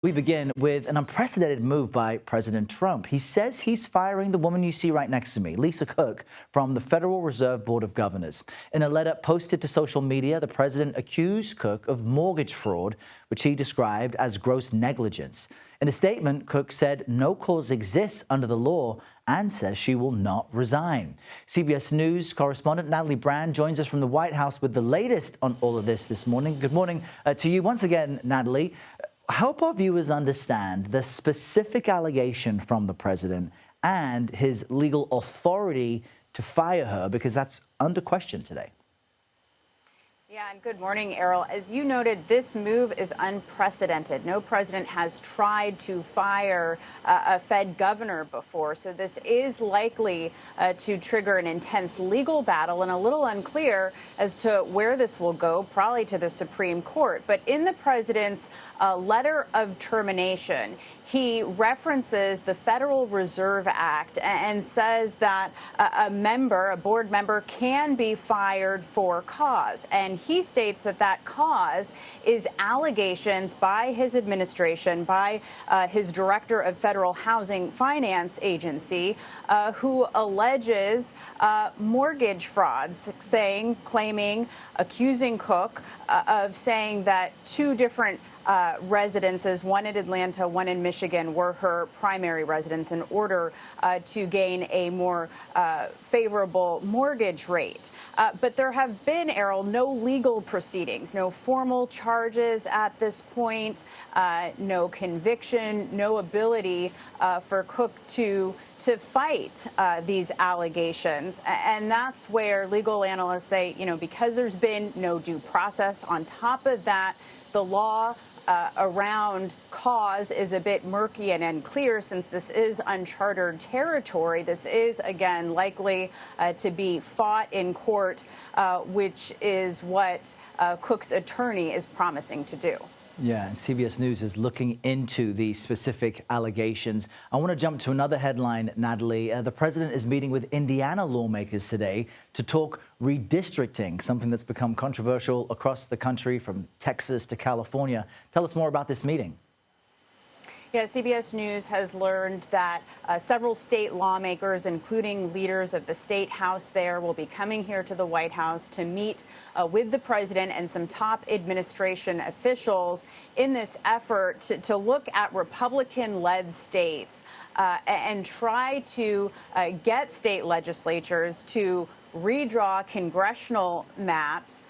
We begin with an unprecedented move by President Trump. He says he's firing the woman you see right next to me, Lisa Cook, from the Federal Reserve Board of Governors. In a letter posted to social media, the president accused Cook of mortgage fraud, which he described as gross negligence. In a statement, Cook said no cause exists under the law and says she will not resign. CBS News correspondent Natalie Brand joins us from the White House with the latest on all of this morning. Good morning to you once again, Natalie. Help our viewers understand the specific allegation from the president and his legal authority to fire her, because that's under question today. Yeah, and good morning, Errol. As you noted, this move is unprecedented. No president has tried to fire a Fed governor before, so this is likely to trigger an intense legal battle, and a little unclear as to where this will go, probably to the Supreme Court. But in the president's letter of termination, he references the Federal Reserve Act and says that a board member, can be fired for cause. And he states that that cause is allegations by his administration, by his director of Federal Housing Finance Agency, who alleges mortgage frauds, accusing Cook of saying that two different residences, one in Atlanta, one in Michigan, were her primary residence in order to gain a more favorable mortgage rate. But there have been, Errol, no legal proceedings, no formal charges at this point, no conviction, no ability for Cook to fight these allegations. And that's where legal analysts say, because there's been no due process, on top of that, the law around cause is a bit murky and unclear, since this is uncharted territory. This is, again, likely to be fought in court, which is what Cook's attorney is promising to do. Yeah, and CBS News is looking into the specific allegations. I want to jump to another headline, Natalie. The president is meeting with Indiana lawmakers today to talk redistricting, something that's become controversial across the country, from Texas to California. Tell us more about this meeting. Yeah, CBS News has learned that several state lawmakers, including leaders of the state house there, will be coming here to the White House to meet with the president and some top administration officials in this effort to look at Republican-led states and try to get state legislatures to redraw congressional maps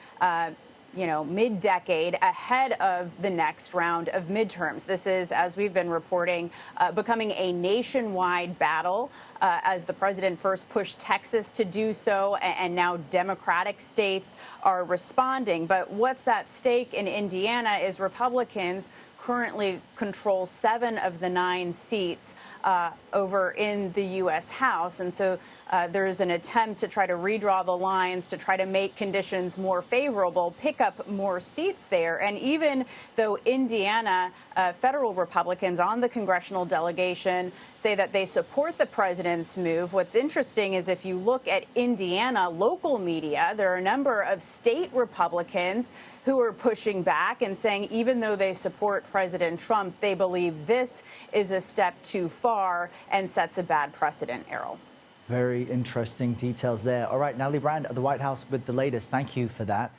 mid-decade, ahead of the next round of midterms. This is, as we've been reporting, becoming a nationwide battle as the president first pushed Texas to do so, and now Democratic states are responding. But what's at stake in Indiana is Republicans currently control 7 of the 9 seats over in the U.S. House. And so there's an attempt to try to redraw the lines, to try to make conditions more favorable, pick up more seats there. And even though Indiana federal Republicans on the congressional delegation say that they support the president's move, what's interesting is if you look at Indiana local media, there are a number of state Republicans who are pushing back and saying even though they support President Trump, they believe this is a step too far and sets a bad precedent, Errol. Very interesting details there. All right, Natalie Brand at the White House with the latest. Thank you for that.